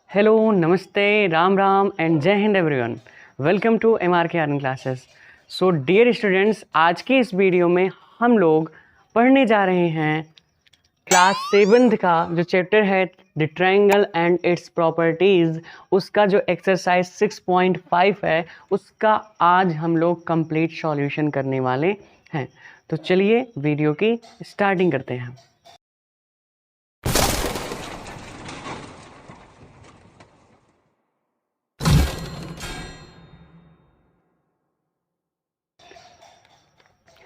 Hello, नमस्ते, Ram Ram and जय हिंद everyone. Welcome to MRK earning classes. So dear students, आज की इस वीडियो में हम लोग पढ़ने जा रहे हैं क्लास 7th का जो चैप्टर है the triangle and it's properties, उसका जो एक्सरसाइज 6.5 है उसका आज हम लोग कंप्लीट सॉल्यूशन करने वाले हैं। तो चलिए वीडियो की स्टार्टिंग करते हैं।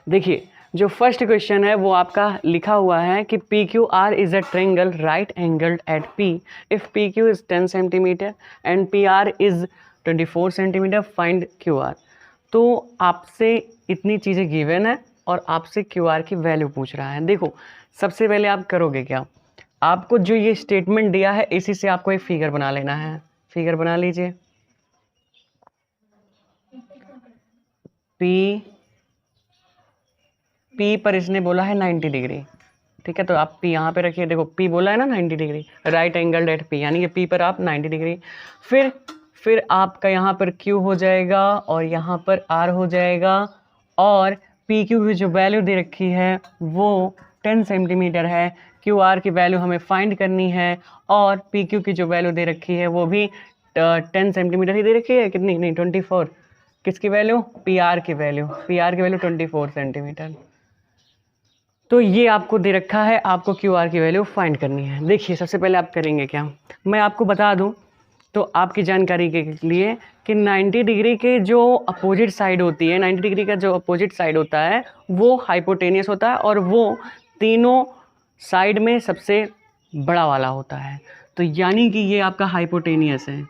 देखिए, जो फर्स्ट क्वेश्चन है वो आपका लिखा हुआ है कि PQR is a triangle right angled at P if PQ is 10 centimetre and PR is 24 centimetre, find QR। तो आपसे इतनी चीज़ें गिवन है और आपसे QR की वैल्यू पूछ रहा है। देखो, सबसे पहले आप करोगे क्या, आपको जो ये स्टेटमेंट दिया है इसी से आपको एक फिगर बना लेना है। फिगर बना लीजिए। P पर इसने बोला है 90 डिग्री, ठीक है, तो आप P यहाँ पे रखिए। देखो P बोला है ना 90 degree, right angle at P, यानी कि P पर आप 90 डिग्री। फिर आपका यहाँ पर Q हो जाएगा और यहाँ पर R हो जाएगा, और PQ की जो वैल्यू दे रखी है वो 10 सेंटीमीटर है। QR की वैल्यू हमें फाइंड करनी है और PQ की जो वैल्यू दे रखी है वो भी 10 सेंटीमीटर ही दे रखी है। कितनी? नहीं, 24। किसकी वैल्यू? PR की वैल्यू। PR की वैल्यू 24 सेंटीमीटर। तो ये आपको दे रखा है, आपको QR की वैल्यू फाइंड करनी है। देखिए, सबसे पहले आप करेंगे क्या, मैं आपको बता दूं तो आपकी जानकारी के लिए कि 90 डिग्री के जो अपोजिट साइड होती है, 90 डिग्री का जो अपोजिट साइड होता है वो हाइपोटेनियस होता है और वो तीनों साइड में सबसे बड़ा वाला होता है। तो यानी कि ये आपका हाइपोटेनियस है।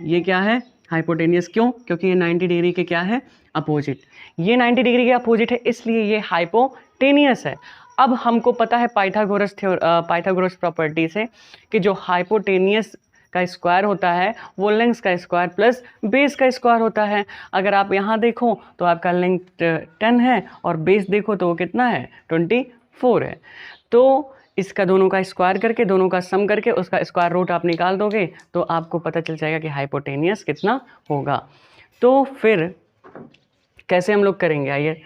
ये क्या है? हाइपोटेनियस। क्यों? क्योंकि ये 90 डिग्री के क्या है? अपोजिट। ये 90 डिग्री के अपोजिट है, इसलिए ये हाइपोटेनियस है। अब हमको पता है पाइथागोरस प्रॉपर्टी से कि जो हाइपोटेनियस का स्क्वायर होता है वो लेंथ का स्क्वायर प्लस बेस का स्क्वायर होता है। अगर आप यहाँ देखो तो आपका लेंथ 10 है और बेस देखो तो वो कितना है? 24 है। तो इसका दोनों का स्क्वायर करके, दोनों का सम करके उसका स्क्वायर रूट आप निकाल दोगे तो आपको पता चल जाएगा कि हाइपोटेनियस कितना होगा। तो फिर कैसे हम लोग करेंगे, आइए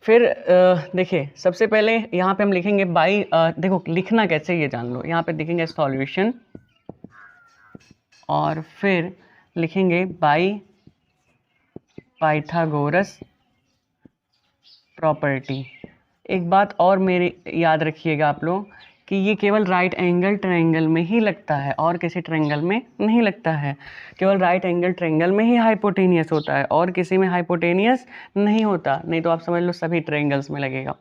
फिर देखिए, सबसे पहले यहाँ पे हम लिखेंगे बाई, देखो लिखना कैसे ये जान लो। यहाँ पे लिखेंगे सॉल्यूशन और फिर लिखेंगे बाई पाइथागोरस प्रॉपर्टी। एक बात और मेरी याद रखिएगा आप लोग कि ये केवल राइट एंगल ट्रायंगल में ही लगता है और किसी ट्रायंगल में नहीं लगता है। केवल राइट एंगल ट्रायंगल में ही हाइपोटेनियस होता है और किसी में हाइपोटेनियस नहीं होता, नहीं तो आप समझ लो सभी ट्रायंगल्स में लगेगा।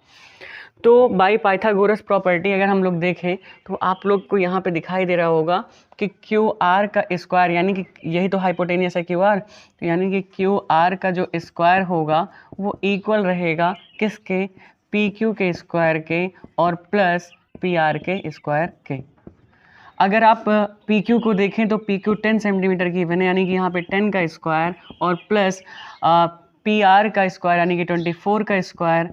तो बाई पाइथागोरस प्रॉपर्टी अगर हम लोग देखें तो आप लोग को यहाँ पे दिखाई दे रहा होगा कि QR का स्क्वायर, यानी कि यही तो हाइपोटेनियस है QR, तो यानी कि QR का जो स्क्वायर होगा वो इक्वल रहेगा किसके? PQ के स्क्वायर के और प्लस PR के स्क्वायर के। अगर आप PQ को देखें तो PQ 10 सेंटीमीटर की बने, यानी कि यहाँ पे 10 का स्क्वायर और प्लस PR का स्क्वायर यानी कि 24 का स्क्वायर,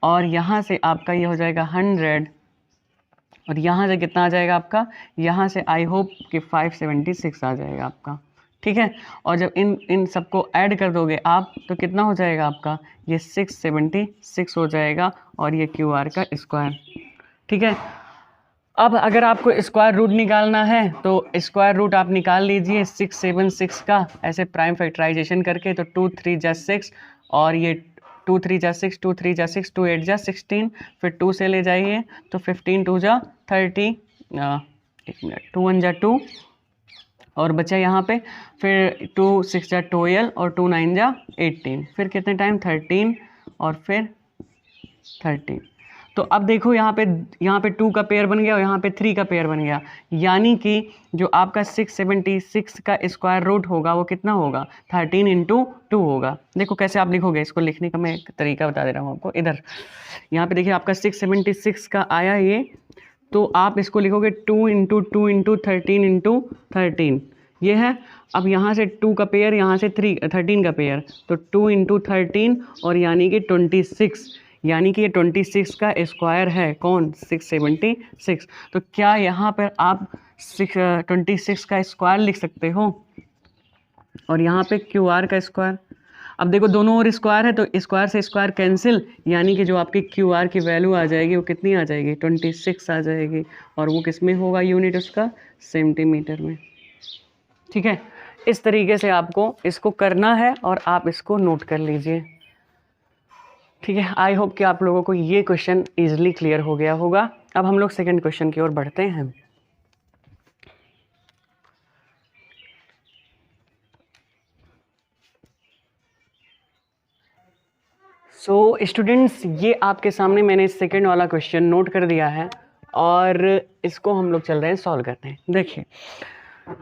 और यहाँ से आपका ये हो जाएगा 100, और यहाँ से कितना आ जाएगा आपका? यहाँ से आई होप कि 576 आ जाएगा आपका, ठीक है। और जब इन सबको ऐड कर दोगे आप तो कितना हो जाएगा आपका? ये 676 हो जाएगा और ये QR का स्क्वायर, ठीक है। अब अगर आपको स्क्वायर रूट निकालना है तो स्क्वायर रूट आप निकाल लीजिए 676 का, ऐसे प्राइम फैक्टराइजेशन करके। तो 2 3 जा 6 और ये 2 3 जा 6, 2 3 जा 6, 2 8 जा 16, फिर 2 से ले जाइए तो 15 2 जा 30, एक मिनट, 2 1 जा 2 और बचा यहाँ पे, फिर 2 6 जा 12 और 2 9 जा 18, फिर कितने टाइम? 13 और फिर 13। तो अब देखो यहाँ पे 2 का पेयर बन गया और यहाँ पे 3 का पेयर बन गया, यानी कि जो आपका 676 का स्क्वायर रूट होगा वो कितना होगा? 13 × 2 होगा। देखो कैसे आप लिखोगे इसको, लिखने का मैं एक तरीका बता दे रहा हूँ आपको। इधर यहाँ पे देखिए आपका 676 का आया ये, तो आप इसको लिखोगे 2 × 2 × 13 × 13, ये है। अब यहाँ से 2 का पेयर, यहाँ से 13 का पेयर, तो 2 × 13 और यानी कि 26, यानी कि ये 26 का स्क्वायर है कौन? 676। तो क्या यहाँ पर आप 26 का स्क्वायर लिख सकते हो, और यहाँ पे क्यू आर का स्क्वायर। अब देखो दोनों ओर स्क्वायर है तो स्क्वायर से स्क्वायर कैंसिल, यानी कि जो आपकी क्यू आर की वैल्यू आ जाएगी वो कितनी आ जाएगी, 26 आ जाएगी, और वो किस में होगा यूनिट उसका, सेंटीमीटर में। ठीक है, इस तरीके से आपको इसको करना है और आप इसको नोट कर लीजिए। ठीक है, आई होप कि आप लोगों को ये क्वेश्चन ईजिली क्लियर हो गया होगा। अब हम लोग सेकंड क्वेश्चन की ओर बढ़ते हैं। सो स्टूडेंट्स, ये आपके सामने मैंने सेकंड वाला क्वेश्चन नोट कर दिया है और इसको हम लोग चल रहे हैं सॉल्व करते हैं। देखिए,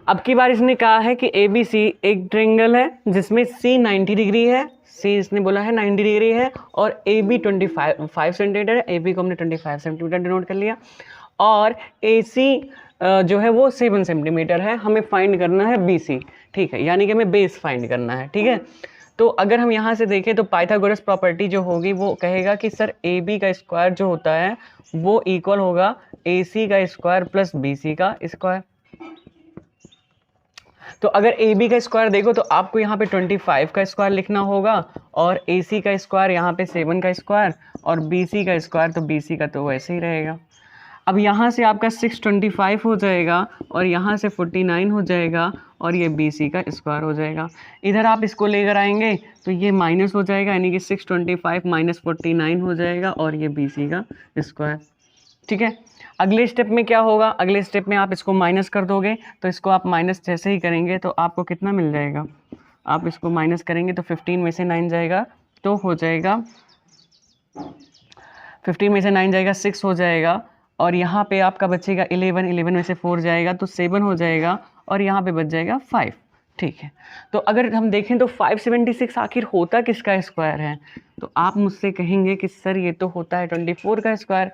अब की बार इसने कहा है कि ए बी सी एक ट्रायंगल है जिसमें सी 90 डिग्री है, सी इसने बोला है 90 डिग्री है, और ए बी 25 सेंटीमीटर है, ए बी को हमने 25 सेंटीमीटर डिनोट कर लिया, और ए सी जो है वो 7 सेंटीमीटर है। हमें फाइंड करना है बी सी। ठीक है, यानी कि हमें बेस फाइंड करना है। ठीक है, तो अगर हम यहाँ से देखें तो पाइथागोरस प्रॉपर्टी जो होगी वो कहेगा कि सर ए बी का स्क्वायर जो होता है वो इक्वल होगा ए सी का स्क्वायर प्लस बी सी का स्क्वायर। तो अगर ए बी का स्क्वायर देखो तो आपको यहाँ पे 25 का स्क्वायर लिखना होगा, और ए सी का स्क्वायर यहाँ पे 7 का स्क्वायर, और बी सी का स्क्वायर तो बी सी का तो वैसे ही रहेगा। अब यहाँ से आपका 625 हो जाएगा, और यहाँ से 49 हो जाएगा, और ये बी सी का स्क्वायर हो जाएगा। इधर आप इसको लेकर आएंगे तो ये माइनस हो जाएगा, यानी कि 625 माइनस 49 हो जाएगा, और ये बी सी का स्क्वायर। ठीक है, अगले स्टेप में क्या होगा, अगले स्टेप में आप इसको माइनस कर दोगे, तो इसको आप माइनस जैसे ही करेंगे तो आपको कितना मिल जाएगा, आप इसको माइनस करेंगे तो 15 में से 9 जाएगा तो हो जाएगा, 15 में से 9 जाएगा 6 हो जाएगा, और यहाँ पे आपका बचेगा 11, 11 में से 4 जाएगा तो 7 हो जाएगा, और यहाँ पे बच जाएगा 5। ठीक है, तो अगर हम देखें तो 576 आखिर होता किसका स्क्वायर है, तो आप मुझसे कहेंगे कि सर ये तो होता है 24 का स्क्वायर।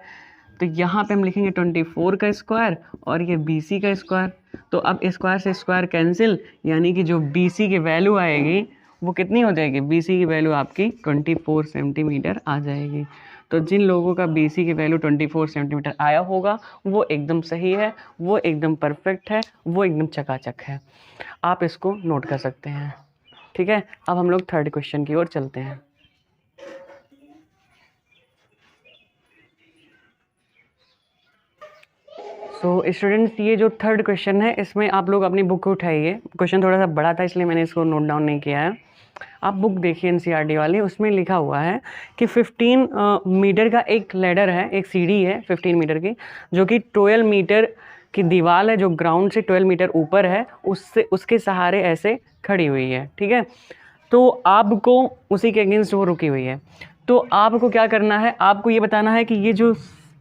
तो यहाँ पे हम लिखेंगे 24 का स्क्वायर और ये BC का स्क्वायर। तो अब स्क्वायर से स्क्वायर कैंसिल, यानी कि जो BC की वैल्यू आएगी वो कितनी हो जाएगी, BC की वैल्यू आपकी 24 सेंटीमीटर आ जाएगी। तो जिन लोगों का BC की वैल्यू 24 सेंटीमीटर आया होगा वो एकदम सही है, वो एकदम परफेक्ट है, वो एकदम चकाचक है। आप इसको नोट कर सकते हैं। ठीक है, अब हम लोग थर्ड क्वेश्चन की ओर चलते हैं। सो स्टूडेंट्स, ये जो थर्ड क्वेश्चन है इसमें आप लोग अपनी बुक उठाइए। क्वेश्चन थोड़ा सा बड़ा था इसलिए मैंने इसको नोट डाउन नहीं किया है। आप बुक देखिए NCERT वाली, उसमें लिखा हुआ है कि 15 मीटर का एक लैडर है, एक सीढ़ी है 15 मीटर की, जो कि 12 मीटर की दीवार है जो ग्राउंड से 12 मीटर ऊपर है, उसके सहारे ऐसे खड़ी हुई है। ठीक है, तो आपको उसी के अगेंस्ट वो रुकी हुई है। तो आपको क्या करना है, आपको ये बताना है कि ये जो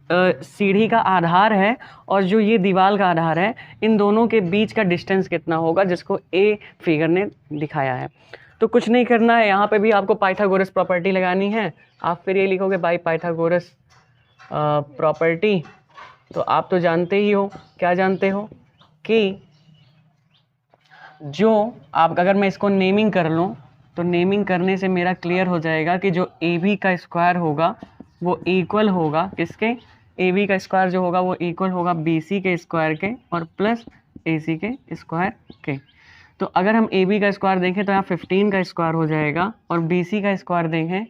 सीढ़ी का आधार है और जो ये दीवार का आधार है, इन दोनों के बीच का डिस्टेंस कितना होगा, जिसको ए फिगर ने दिखाया है। तो कुछ नहीं करना है, यहाँ पे भी आपको पाइथागोरस प्रॉपर्टी लगानी है। आप फिर ये लिखोगे बाय पाइथागोरस प्रॉपर्टी। तो आप तो जानते ही हो, क्या जानते हो कि जो आप, अगर मैं इसको नेमिंग कर लूँ तो नेमिंग करने से मेरा क्लियर हो जाएगा कि जो ए बी का स्क्वायर होगा वो इक्वल होगा किसके, ए बी का स्क्वायर जो होगा वो इक्वल होगा बी सी के स्क्वायर के और प्लस ए सी के स्क्वायर के। तो अगर हम ए बी का स्क्वायर देखें तो यहाँ 15 का स्क्वायर हो जाएगा, और बी सी का स्क्वायर देखें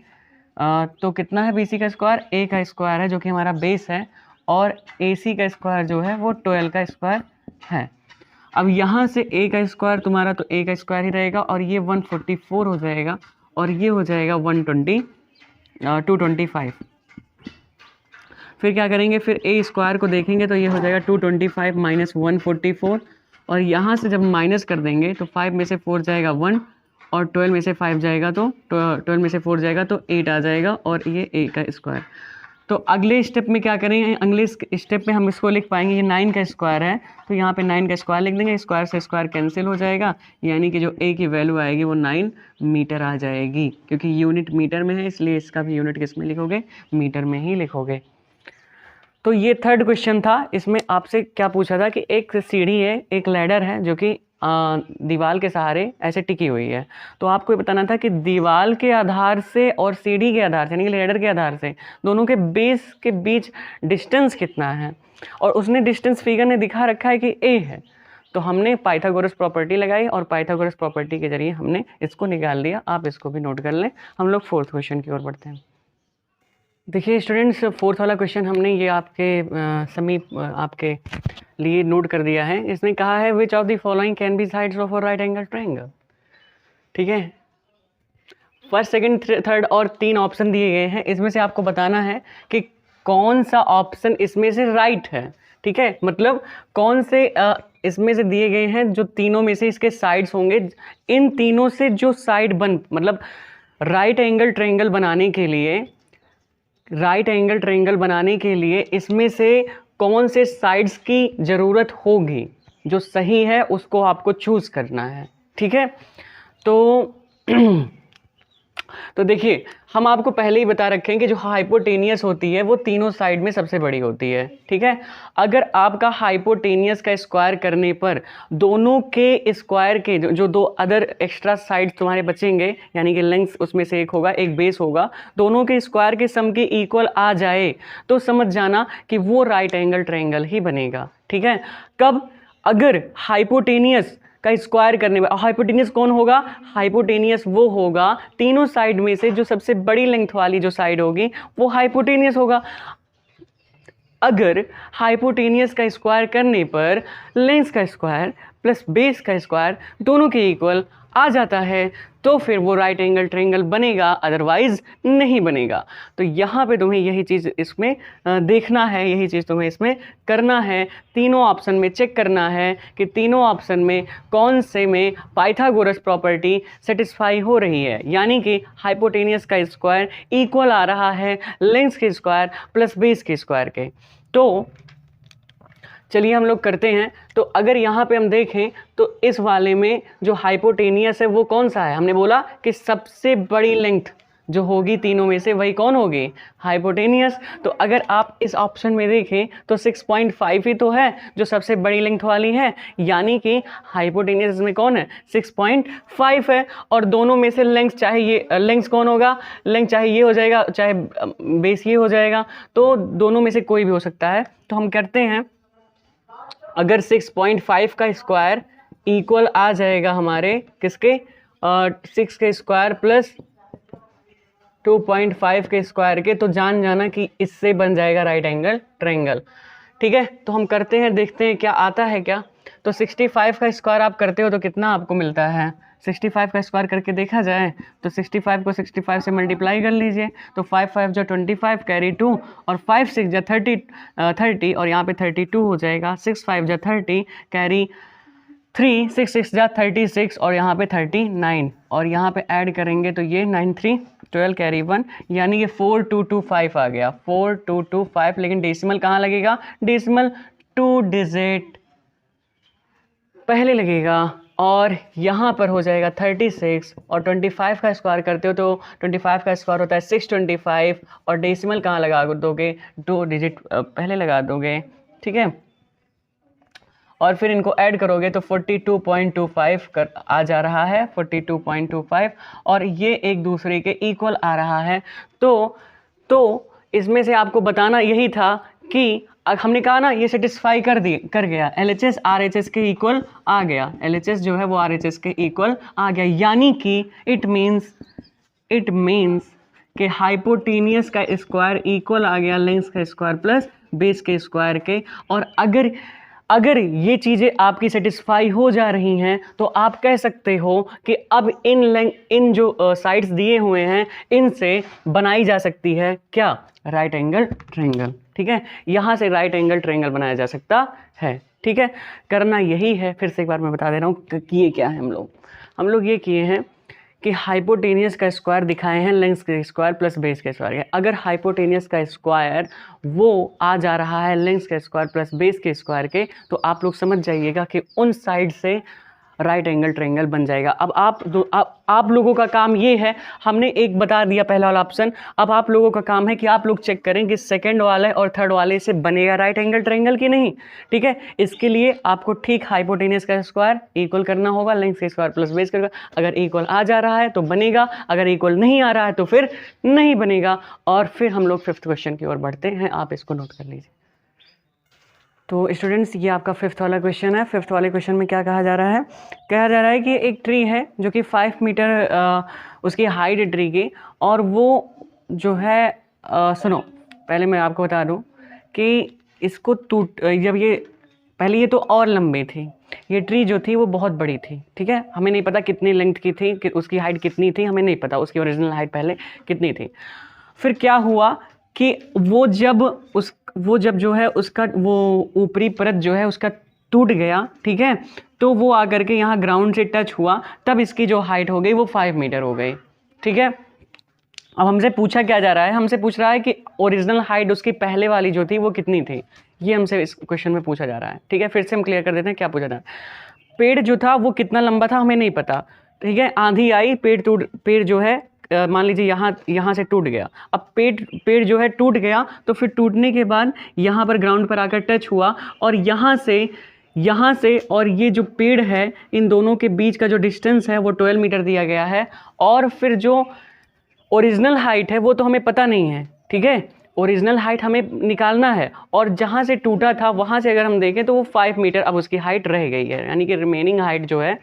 तो कितना है, बी सी का स्क्वायर ए का स्क्वायर है जो कि हमारा बेस है, और ए सी का स्क्वायर जो है वो 12 का स्क्वायर है। अब यहाँ से ए का स्क्वायर तुम्हारा तो ए का स्क्वायर ही रहेगा, और ये 144 हो जाएगा, और ये हो जाएगा 225। फिर क्या करेंगे, फिर ए स्क्वायर को देखेंगे तो ये हो जाएगा 225 माइनस 144, और यहाँ से जब माइनस कर देंगे तो 5 में से 4 जाएगा 1, और 12 में से 5 जाएगा तो 12 में से 4 जाएगा तो 8 आ जाएगा, और ये ए का स्क्वायर। तो अगले स्टेप में क्या करेंगे, अगले स्टेप में हम इसको लिख पाएंगे, ये 9 का स्क्वायर है तो यहाँ पे 9 का स्क्वायर लिख देंगे, स्क्वायर से स्क्वायर कैंसिल हो जाएगा, यानी कि जो ए की वैल्यू आएगी वो 9 मीटर आ जाएगी। क्योंकि यूनिट मीटर में है इसलिए इसका भी यूनिट किस में लिखोगे, मीटर में ही लिखोगे। तो ये थर्ड क्वेश्चन था। इसमें आपसे क्या पूछा था कि एक सीढ़ी है, एक लैडर है जो कि दीवार के सहारे ऐसे टिकी हुई है। तो आपको ये बताना था कि दीवार के आधार से और सीढ़ी के आधार से यानी कि लैडर के आधार से दोनों के बेस के बीच डिस्टेंस कितना है, और उसने डिस्टेंस फिगर ने दिखा रखा है कि a है। तो हमने पाइथागोरस प्रॉपर्टी लगाई और पाइथागोरस प्रॉपर्टी के जरिए हमने इसको निकाल लिया। आप इसको भी नोट कर लें। हम लोग फोर्थ क्वेश्चन की ओर बढ़ते हैं। देखिए स्टूडेंट्स, फोर्थ वाला क्वेश्चन हमने ये आपके समीप आपके लिए नोट कर दिया है। इसने कहा है which of the following can be sides of a right angle triangle. ठीक है, फर्स्ट सेकंड थर्ड और 3 ऑप्शन दिए गए हैं। इसमें से आपको बताना है कि कौन सा ऑप्शन इसमें से राइट है। ठीक है, मतलब कौन से इसमें से दिए गए हैं जो तीनों में से इसके साइड्स होंगे, इन तीनों से जो साइड मतलब राइट एंगल ट्रायंगल बनाने के लिए इसमें से कौन से साइड्स की ज़रूरत होगी, जो सही है उसको आपको चूज़ करना है। ठीक है, तो देखिए हम आपको पहले ही बता रखे हैं कि जो हाइपोटेनियस होती है वो तीनों साइड में सबसे बड़ी होती है। ठीक है, अगर आपका हाइपोटेनियस का स्क्वायर करने पर दोनों के स्क्वायर के जो 2 अदर एक्स्ट्रा साइड्स तुम्हारे बचेंगे, यानी कि लेंथ उसमें से एक होगा एक बेस होगा, दोनों के स्क्वायर के सम के इक्वल आ जाए तो समझ जाना कि वो राइट एंगल ट्रायंगल ही बनेगा। ठीक है, कब? अगर हाइपोटेनियस का स्क्वायर करने में, हाइपोटेनियस कौन होगा? हाइपोटेनियस वो होगा तीनों साइड में से जो सबसे बड़ी लेंथ वाली जो साइड होगी वो हाइपोटेनियस होगा। अगर हाइपोटेनियस का स्क्वायर करने पर लेंथ का स्क्वायर प्लस बेस का स्क्वायर दोनों के इक्वल आ जाता है तो फिर वो राइट एंगल ट्रायंगल बनेगा, अदरवाइज नहीं बनेगा। तो यहाँ पे तुम्हें यही चीज़ इसमें देखना है, यही चीज़ तुम्हें इसमें करना है। तीनों ऑप्शन में चेक करना है कि तीनों ऑप्शन में कौन से में पाइथागोरस प्रॉपर्टी सेटिस्फाई हो रही है, यानी कि हाइपोटेनियस का स्क्वायर इक्वल आ रहा है लेंथ के स्क्वायर प्लस बेस के स्क्वायर के। तो चलिए हम लोग करते हैं। तो अगर यहाँ पे हम देखें तो इस वाले में जो हाइपोटेनियस है वो कौन सा है? हमने बोला कि सबसे बड़ी लेंथ जो होगी तीनों में से वही कौन होगी? हाइपोटेनियस। तो अगर आप इस ऑप्शन में देखें तो 6.5 ही तो है जो सबसे बड़ी लेंथ वाली है, यानी कि हाइपोटेनियस में कौन है? 6.5 है। और दोनों में से लेंथ चाहे ये लेंथ कौन होगा? लेंथ चाहे ये हो जाएगा चाहे बेस ये हो जाएगा, तो दोनों में से कोई भी हो सकता है। तो हम करते हैं, अगर 6.5 का स्क्वायर इक्वल आ जाएगा हमारे किसके? 6 के स्क्वायर प्लस 2.5 के स्क्वायर के, तो जान जाना कि इससे बन जाएगा राइट एंगल ट्रायंगल। ठीक है, तो हम करते हैं, देखते हैं क्या आता है क्या। तो 65 का स्क्वायर आप करते हो तो कितना आपको मिलता है? 65 का स्क्वायर करके देखा जाए तो 65 को 65 से मल्टीप्लाई कर लीजिए, तो 5 5 जो 25 कैरी 2 और 5 6 जो 30 और यहाँ पे 32 हो जाएगा। 6 5 जो 30 कैरी 3 6 6 जा 36 और यहाँ पे 39 और यहाँ पे ऐड करेंगे तो ये 9 3 12 कैरी 1, यानी ये 4225 आ गया। 4225, लेकिन डेसिमल कहाँ लगेगा? डेसिमल 2 डिजिट पहले लगेगा और यहाँ पर हो जाएगा 36 और 25 का स्क्वायर करते हो तो 25 का स्क्वायर होता है 625 और डेसिमल कहाँ लगा दोगे? 2 डिजिट पहले लगा दोगे। ठीक है, और फिर इनको ऐड करोगे तो 42.25 कर आ जा रहा है, 42.25, और ये एक दूसरे के इक्वल आ रहा है। तो इसमें से आपको बताना यही था कि हमने कहा ना ये सेटिस्फाई कर गया, LHS RHS के इक्वल आ गया, LHS जो है वो RHS के इक्वल आ गया, यानी कि इट मीन्स कि हाइपोटेनियस का स्क्वायर इक्वल आ गया लेंथ का स्क्वायर प्लस बेस के स्क्वायर के। और अगर ये चीज़ें आपकी सेटिस्फाई हो जा रही हैं तो आप कह सकते हो कि अब इन जो साइड्स दिए हुए हैं इनसे बनाई जा सकती है क्या? Right angle triangle. ठीक है, यहाँ से राइट एंगल ट्रायंगल बनाया जा सकता है। ठीक है, करना यही है। फिर से एक बार मैं बता दे रहा हूँ किए क्या है हम लोग ये किए हैं कि हाइपोटेनियस का स्क्वायर दिखाए हैं लेंथ के स्क्वायर प्लस बेस के स्क्वायर के। अगर हाइपोटेनियस का स्क्वायर वो आ जा रहा है लेंथ के स्क्वायर प्लस बेस के स्क्वायर के, तो आप लोग समझ जाइएगा कि उन साइड से राइट एंगल ट्रायंगल बन जाएगा। अब आप लोगों का काम ये है, हमने एक बता दिया पहला वाला ऑप्शन, अब आप लोगों का काम है कि आप लोग चेक करें कि सेकंड वाले और थर्ड वाले से बनेगा राइट एंगल ट्रायंगल कि नहीं। ठीक है, इसके लिए आपको ठीक हाइपोटेनियस का स्क्वायर इक्वल करना होगा लेंथ का स्क्वायर प्लस बेस का। अगर इक्वल आ जा रहा है तो बनेगा, अगर इक्वल नहीं आ रहा है तो फिर नहीं बनेगा। और फिर हम लोग फिफ्थ क्वेश्चन की ओर बढ़ते हैं, आप इसको नोट कर लीजिए। तो स्टूडेंट्स, ये आपका फिफ्थ वाला क्वेश्चन है। फिफ्थ वाले क्वेश्चन में क्या कहा जा रहा है? कहा जा रहा है कि एक ट्री है जो कि 5 मीटर उसकी हाइट है ट्री की, और वो जो है सुनो, पहले मैं आपको बता दूं कि इसको जब ये पहले ये तो और लंबी थी, ये ट्री जो थी वो बहुत बड़ी थी। ठीक है, हमें नहीं पता कितनी लेंथ की थी, कि उसकी हाइट कितनी थी, हमें नहीं पता उसकी ओरिजिनल हाइट पहले कितनी थी। फिर क्या हुआ कि वो जब जो है उसका वो ऊपरी परत जो है उसका टूट गया। ठीक है, तो वो आकर के यहाँ ग्राउंड से टच हुआ, तब इसकी जो हाइट हो गई वो 5 मीटर हो गई। ठीक है, अब हमसे पूछा क्या जा रहा है? हमसे पूछ रहा है कि ओरिजिनल हाइट उसकी पहले वाली जो थी वो कितनी थी, ये हमसे इस क्वेश्चन में पूछा जा रहा है। ठीक है, फिर से हम क्लियर कर देते हैं क्या पूछा जा रहा है। पेड़ जो था वो कितना लंबा था हमें नहीं पता। ठीक है, आंधी आई, पेड़ जो है मान लीजिए यहाँ से टूट गया। अब पेड़ जो है टूट गया, तो फिर टूटने के बाद यहाँ पर ग्राउंड पर आकर टच हुआ, और यहाँ से और ये जो पेड़ है इन दोनों के बीच का जो डिस्टेंस है वो 12 मीटर दिया गया है। और फिर जो ओरिजिनल हाइट है वो तो हमें पता नहीं है। ठीक है, ओरिजिनल हाइट हमें निकालना है, और जहाँ से टूटा था वहाँ से अगर हम देखें तो वो 5 मीटर अब उसकी हाइट रह गई है, यानी कि रिमेनिंग हाइट जो है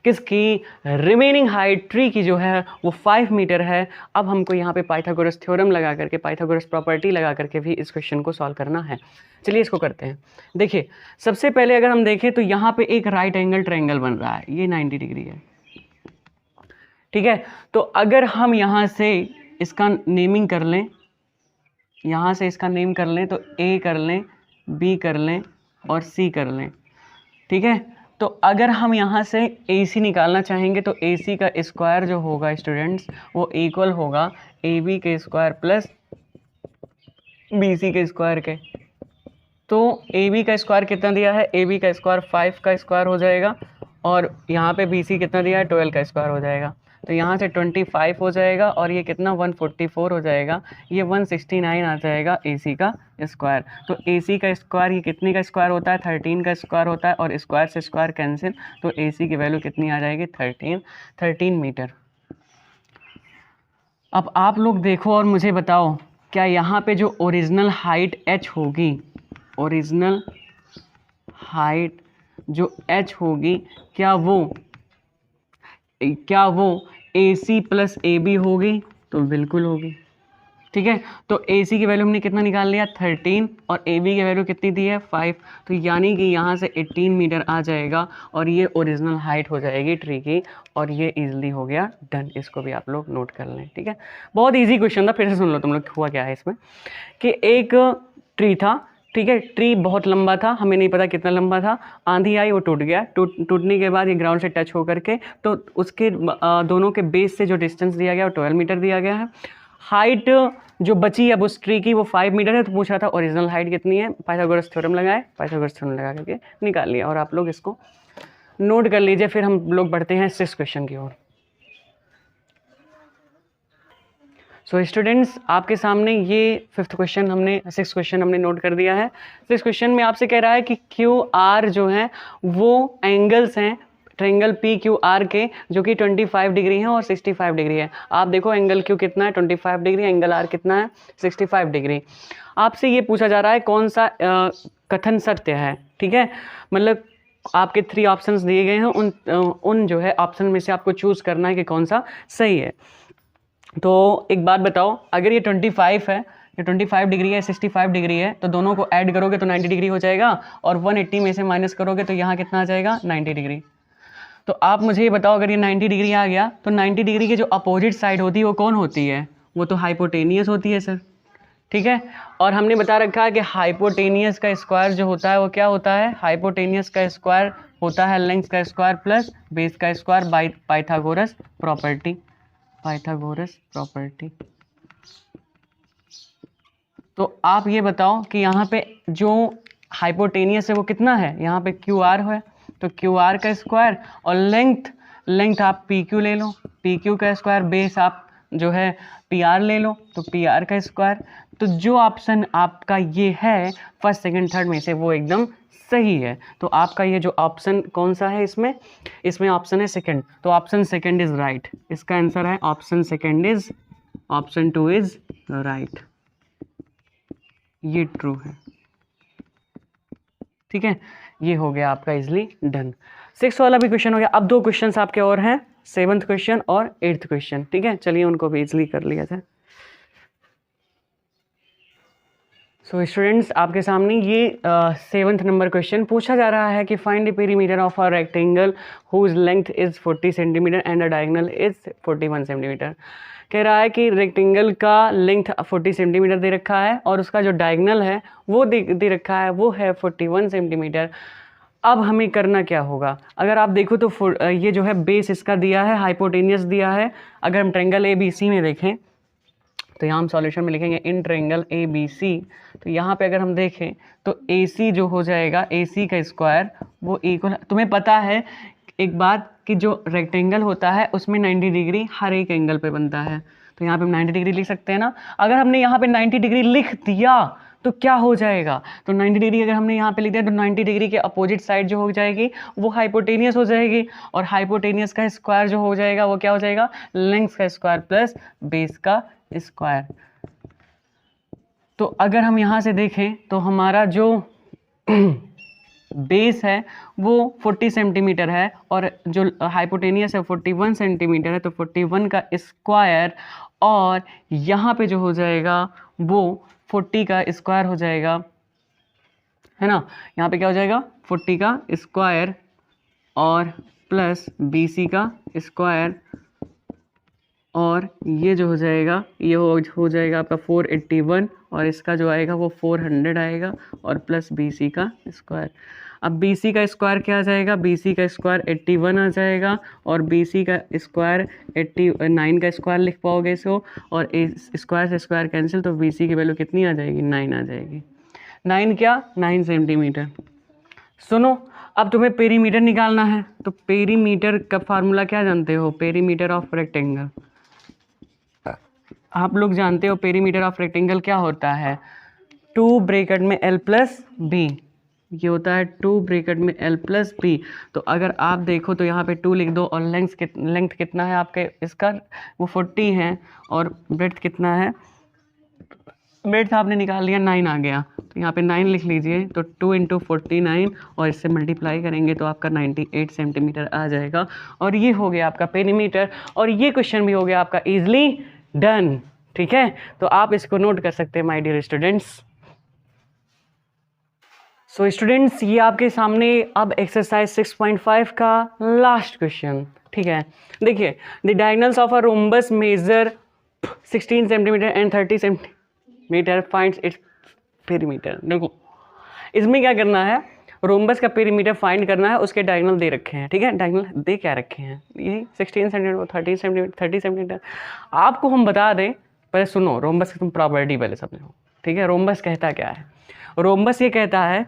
किसकी, रिमेनिंग हाइट ट्री की जो है वो 5 मीटर है। अब हमको यहाँ पे पाइथागोरस थ्योरम लगा करके, पाइथागोरस प्रॉपर्टी लगा करके भी इस क्वेश्चन को सॉल्व करना है। चलिए इसको करते हैं। देखिए, सबसे पहले अगर हम देखें तो यहाँ पे एक राइट एंगल ट्रायंगल बन रहा है, ये 90 डिग्री है। ठीक है, तो अगर हम यहाँ से इसका नेमिंग कर लें, यहाँ से इसका नेम कर लें, तो ए कर लें, बी कर लें और सी कर लें। ठीक है, तो अगर हम यहाँ से ए सी निकालना चाहेंगे तो ए सी का स्क्वायर जो होगा स्टूडेंट्स वो इक्वल होगा ए बी के स्क्वायर प्लस बी सी के स्क्वायर के। तो ए बी का स्क्वायर कितना दिया है? ए बी का स्क्वायर 5 का स्क्वायर हो जाएगा, और यहाँ पे बी सी कितना दिया है? 12 का स्क्वायर हो जाएगा। तो यहाँ से 25 हो जाएगा, और ये कितना 144 हो जाएगा, ये 169 आ जाएगा ए सी का स्क्वायर। तो ए सी का स्क्वायर ये कितने का स्क्वायर होता है? 13 का स्क्वायर होता है, और स्क्वायर से स्क्वायर कैंसिल, तो ए सी की वैल्यू कितनी आ जाएगी? 13 मीटर। अब आप लोग देखो और मुझे बताओ, क्या यहाँ पे जो ओरिजिनल हाइट h होगी, ओरिजिनल हाइट जो h होगी, क्या वो ए सी प्लस ए बी होगी? तो बिल्कुल होगी। ठीक है, तो ए सी की वैल्यू हमने कितना निकाल लिया? 13, और ए बी की वैल्यू कितनी दी है? 5। तो यानी कि यहाँ से 18 मीटर आ जाएगा, और ये ओरिजिनल हाइट हो जाएगी ट्री की, और ये इजीली हो गया डन। इसको भी आप लोग नोट कर लें। ठीक है, बहुत इजी क्वेश्चन था, फिर से सुन लो तुम लोग हुआ क्या है इसमें, कि एक ट्री था। ठीक है, ट्री बहुत लंबा था, हमें नहीं पता कितना लंबा था, आंधी आई वो टूट गया। टूटने के बाद ये ग्राउंड से टच होकर के, तो उसके दोनों के बेस से जो डिस्टेंस दिया गया वो 12 मीटर दिया गया है। हाइट जो बची अब उस ट्री की वो 5 मीटर है। तो पूछ रहा था ओरिजिनल हाइट कितनी है, पाइथागोरस थ्योरम लगाए, पाइथागोरस थ्योरम लगा करके निकाल लिया, और आप लोग इसको नोट कर लीजिए। फिर हम लोग बढ़ते हैं 6th क्वेश्चन की ओर। सो स्टूडेंट्स, आपके सामने ये 6th क्वेश्चन हमने नोट कर दिया है। 6th क्वेश्चन में आपसे कह रहा है कि क्यू आर जो है वो एंगल्स हैं ट्रायंगल पी क्यू आर के, जो कि 25 डिग्री है और 65 डिग्री है। आप देखो एंगल क्यू कितना है? 25 डिग्री। एंगल आर कितना है? 65 डिग्री। आपसे ये पूछा जा रहा है कौन सा कथन सत्य है। ठीक है, मतलब आपके 3 ऑप्शंस दिए गए हैं, उन जो है ऑप्शन में से आपको चूज करना है कि कौन सा सही है। तो एक बात बताओ, अगर ये 25 है, ये 25 डिग्री है, 65 डिग्री है, तो दोनों को ऐड करोगे तो 90 डिग्री हो जाएगा, और 180 में से माइनस करोगे तो यहाँ कितना आ जाएगा? 90 डिग्री। तो आप मुझे ये बताओ, अगर ये 90 डिग्री आ गया तो 90 डिग्री की जो अपोजिट साइड होती है वो कौन होती है? वो तो हाइपोटेनियस होती है सर। ठीक है, और हमने बता रखा है कि हाइपोटेनियस का स्क्वायर जो होता है वो क्या होता है? हाइपोटेनियस का स्क्वायर होता है लेंथ का स्क्वायर प्लस बेस का square by Pythagoras property. Pythagoras property. तो आप ये बताओ कि यहाँ पे जो हाइपोटेनियस है वो कितना है? यहाँ पे क्यू आर है, तो क्यू आर का स्क्वायर, और लेंथ आप पी क्यू ले लो, पी क्यू का स्क्वायर, बेस आप जो है पी आर ले लो, तो पी आर का स्क्वायर। तो जो ऑप्शन आपका ये है फर्स्ट सेकंड थर्ड में से वो एकदम सही है। तो आपका ये जो ऑप्शन कौन सा है इसमें ऑप्शन है सेकंड, तो ऑप्शन सेकंड इज राइट। इसका आंसर है option second is, option 2 is right, ये ट्रू है। ठीक है, ये हो गया आपका इजली डन। 6 वाला भी क्वेश्चन हो गया। अब 2 क्वेश्चन आपके और हैं, 7th क्वेश्चन और 8th क्वेश्चन। ठीक है, चलिए उनको भी इजली कर लिया जाए। सो स्टूडेंट्स, आपके सामने ये 7th नंबर क्वेश्चन पूछा जा रहा है कि find the perimeter of a rectangle whose length is 40 centimetre and a diagonal is 41 centimetre. कह रहा है कि रेक्टेंगल का लेंथ 40 सेंटीमीटर दे रखा है और उसका जो डायगोनल है वो दे रखा है, वो है 41 सेंटीमीटर। अब हमें करना क्या होगा? अगर आप देखो तो ये जो है बेस इसका दिया है, हाइपोटेनियस दिया है। अगर हम ट्रायंगल ए बी सी में देखें तो यहाँ हम सॉल्यूशन में लिखेंगे in triangle A B C. तो यहाँ पे अगर हम देखें तो ए सी जो हो जाएगा, ए सी का स्क्वायर वो इक्वल, तुम्हें पता है एक बात कि जो रेक्टेंगल होता है उसमें 90 डिग्री हर एक एंगल पे बनता है। तो यहाँ पे हम 90 डिग्री लिख सकते हैं ना। अगर हमने यहाँ पे 90 डिग्री लिख दिया तो क्या हो जाएगा? तो 90 डिग्री अगर हमने यहाँ पे लिख दिया तो 90 डिग्री के अपोजिट साइड जो हो जाएगी वो हाइपोटेनियस हो जाएगी, और हाइपोटेनियस का स्क्वायर जो हो जाएगा वो क्या हो जाएगा? लेंथ का स्क्वायर प्लस बेस का स्क्वायर। तो अगर हम यहाँ से देखें तो हमारा जो बेस है वो 40 सेंटीमीटर है और जो हाइपोटेनियस है 41 सेंटीमीटर है, तो 41 का स्क्वायर और यहाँ पे जो हो जाएगा वो 40 का स्क्वायर हो जाएगा, है ना। यहाँ पे क्या हो जाएगा? 40 का स्क्वायर और प्लस BC का स्क्वायर, और ये जो हो जाएगा ये हो जाएगा आपका 481, और इसका जो आएगा वो 400 आएगा, और प्लस BC का स्क्वायर। अब BC का स्क्वायर क्या आ जाएगा? BC का स्क्वायर 81 आ जाएगा, और BC का स्क्वायर 89 का स्क्वायर लिख पाओगे इसको, और स्क्वायर से स्क्वायर कैंसिल, तो BC की वैल्यू कितनी आ जाएगी? 9 आ जाएगी। 9 क्या? 9 सेंटीमीटर। सुनो, अब तुम्हें पेरीमीटर निकालना है, तो पेरीमीटर का फार्मूला क्या जानते हो? पेरीमीटर ऑफ रेक्टेंगल आप लोग जानते हो। पेरीमीटर ऑफ रेक्टेंगल क्या होता है? 2 ब्रैकेट में L प्लस बी, ये होता है 2 ब्रैकेट में L प्लस बी। तो अगर आप देखो तो यहाँ पे 2 लिख दो, और लेंथ कितना है आपके इसका? वो 40 है, और ब्रेड्थ कितना है? ब्रेड्थ आपने निकाल लिया, 9 आ गया, तो यहाँ पे 9 लिख लीजिए। तो 2 × 49 और इससे मल्टीप्लाई करेंगे तो आपका 98 सेंटीमीटर आ जाएगा। और ये हो गया आपका पेरीमीटर, और ये क्वेश्चन भी हो गया आपका ईजिली डन। ठीक है, तो आप इसको नोट कर सकते हैं my dear students. So students, ये आपके सामने अब एक्सरसाइज 6.5 का लास्ट क्वेश्चन। ठीक है, देखिए, the diagonals of a rhombus measure 16 centimetre and 30 centimetre, finds its perimeter. देखो, इसमें क्या करना है? रोम्बस का पेरीमीटर फाइंड करना है, उसके डायगोनल दे रखे हैं। ठीक है, डायगोनल दे क्या रखे हैं? यही 16 सेंटीमीटर, 30 सेंटीमीटर। आपको हम बता दें, पहले सुनो, रोम्बस की तुम प्रॉपर्टी पहले समझो। ठीक है, रोम्बस कहता क्या है? रोम्बस ये कहता है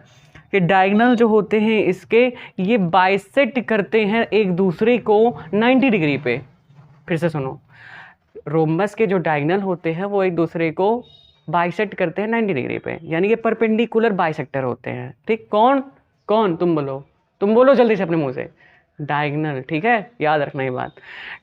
कि डायगोनल जो होते हैं इसके, ये बाइसेक्ट करते हैं एक दूसरे को 90 डिग्री पे। फिर से सुनो, रोम्बस के जो डायगोनल होते हैं वो एक दूसरे को बाइसेक्ट करते हैं 90 डिग्री पे, यानी कि परपेंडिकुलर बाइसेक्टर होते हैं। ठीक, कौन कौन? तुम बोलो जल्दी से अपने मुंह से। डायगोनल। ठीक है, याद रखना ये बात।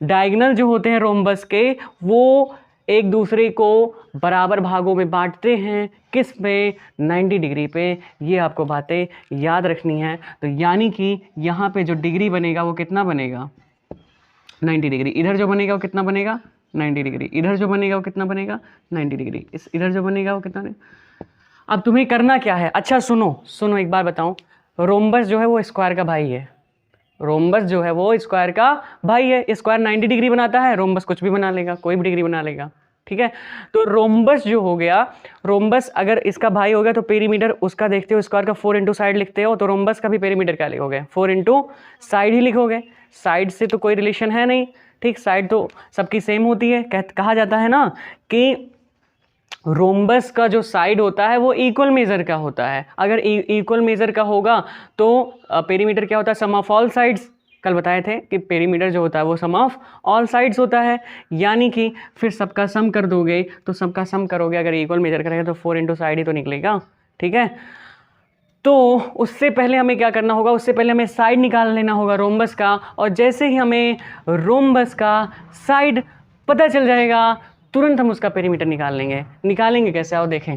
डायगोनल जो होते हैं रोम्बस के, वो एक दूसरे को बराबर भागों में बांटते हैं, किस पे? 90 डिग्री पे। ये आपको बातें याद रखनी है। तो यानी कि यहाँ पे जो डिग्री बनेगा वो कितना बनेगा? 90 डिग्री। इधर जो बनेगा वो कितना बनेगा? 90 डिग्री। इधर जो बनेगा वो कितना बनेगा? 90 डिग्री। इधर जो बनेगा वो कितना बनेगा? अब तुम्हें करना क्या है? अच्छा सुनो एक बार बताऊं, रोम्बस जो है वो स्क्वायर का भाई है। रोम्बस जो है वो स्क्वायर का भाई है। स्क्वायर 90 डिग्री बनाता है, रोम्बस कुछ भी बना लेगा, कोई भी डिग्री बना लेगा। ठीक है, तो रोम्बस जो हो गया, रोम्बस अगर इसका भाई हो गया तो पेरीमीटर उसका देखते हो स्क्वायर का 4 × साइड लिखते हो, तो रोम्बस का भी पेरीमीटर क्या लिखोगे? 4 × साइड ही लिखोगे। साइड से तो कोई रिलेशन है नहीं। ठीक, साइड तो सबकी सेम होती है। कहा जाता है ना कि रोम्बस का जो साइड होता है वो इक्वल मेजर का होता है। अगर इक्वल मेजर का होगा तो पेरीमीटर क्या होता है, सम ऑफ ऑल साइड्स। कल बताए थे कि पेरीमीटर जो होता है वो सम ऑफ ऑल साइड्स होता है, यानी कि फिर सबका सम कर दोगे तो सबका सम करोगे, अगर इक्वल मेजर करेगा तो 4 इंटू साइड ही तो निकलेगा, ठीक है। तो उससे पहले हमें क्या करना होगा, उससे पहले हमें साइड निकाल लेना होगा रोम्बस का, और जैसे ही हमें रोम्बस का साइड पता चल जाएगा तुरंत हम उसका पेरीमीटर निकाल लेंगे। निकालेंगे कैसे, आओ देखें।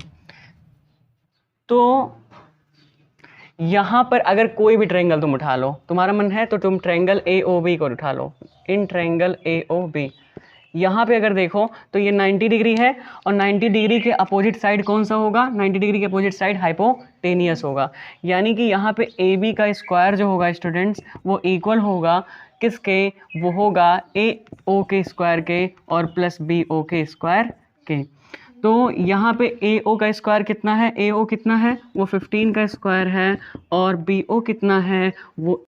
तो यहाँ पर अगर कोई भी ट्रायंगल तुम उठा लो, तुम्हारा मन है तो तुम ट्रायंगल AOB को उठा लो, इन ट्रायंगल AOB। यहाँ पे अगर देखो तो ये 90 डिग्री है, और 90 डिग्री के अपोजिट साइड कौन सा होगा, 90 डिग्री के अपोजिट साइड हाइपोटेनियस होगा। यानी कि यहाँ पे AB का स्क्वायर जो होगा स्टूडेंट्स वो इक्वल होगा किसके, वो होगा AO के स्क्वायर के और प्लस BO के स्क्वायर के। तो यहाँ पे AO का स्क्वायर कितना है, AO कितना है वो 15 का स्क्वायर है, और BO कितना है वो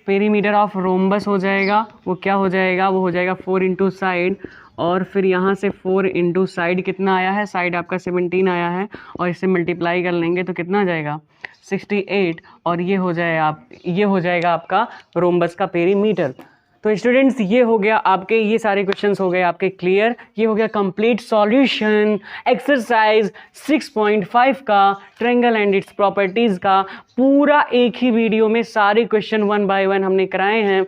पेरीमीटर ऑफ रोम्बस हो जाएगा, वो क्या हो जाएगा, वो हो जाएगा 4 इंटू साइड, और फिर यहाँ से 4 इंटू साइड कितना आया है, साइड आपका 17 आया है, और इससे मल्टीप्लाई कर लेंगे तो कितना आ जाएगा 68, और ये हो जाएगा आपका रोम्बस का पेरीमीटर। तो स्टूडेंट्स ये हो गया आपके, ये सारे क्वेश्चंस हो गए आपके क्लियर। ये हो गया कंप्लीट सॉल्यूशन एक्सरसाइज 6.5 का ट्रायंगल एंड इट्स प्रॉपर्टीज़ का। पूरा एक ही वीडियो में सारे क्वेश्चन 1 बाय 1 हमने कराए हैं।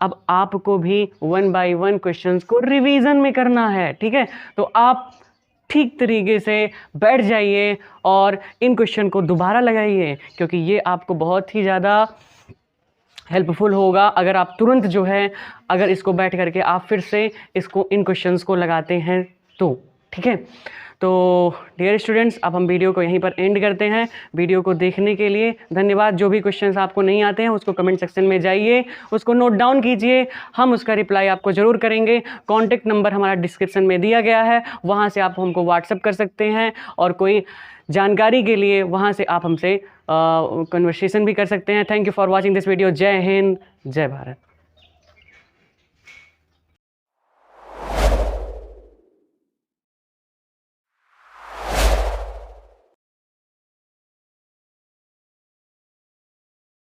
अब आपको भी 1 बाय 1 क्वेश्चंस को रिवीजन में करना है, ठीक है। तो आप ठीक तरीके से बैठ जाइए और इन क्वेश्चन को दोबारा लगाइए, क्योंकि ये आपको बहुत ही ज़्यादा हेल्पफुल होगा अगर आप तुरंत जो है, अगर इसको बैठ करके आप फिर से इसको इन क्वेश्चंस को लगाते हैं तो, ठीक है। तो डियर स्टूडेंट्स, अब हम वीडियो को यहीं पर एंड करते हैं। वीडियो को देखने के लिए धन्यवाद। जो भी क्वेश्चंस आपको नहीं आते हैं उसको कमेंट सेक्शन में जाइए, उसको नोट डाउन कीजिए, हम उसका रिप्लाई आपको ज़रूर करेंगे। कॉन्टैक्ट नंबर हमारा डिस्क्रिप्शन में दिया गया है, वहाँ से आप हमको व्हाट्सअप कर सकते हैं, और कोई जानकारी के लिए वहाँ से आप हमसे कन्वर्सेशन भी कर सकते हैं। Thank you for watching this video. जय हिंद, जय भारत।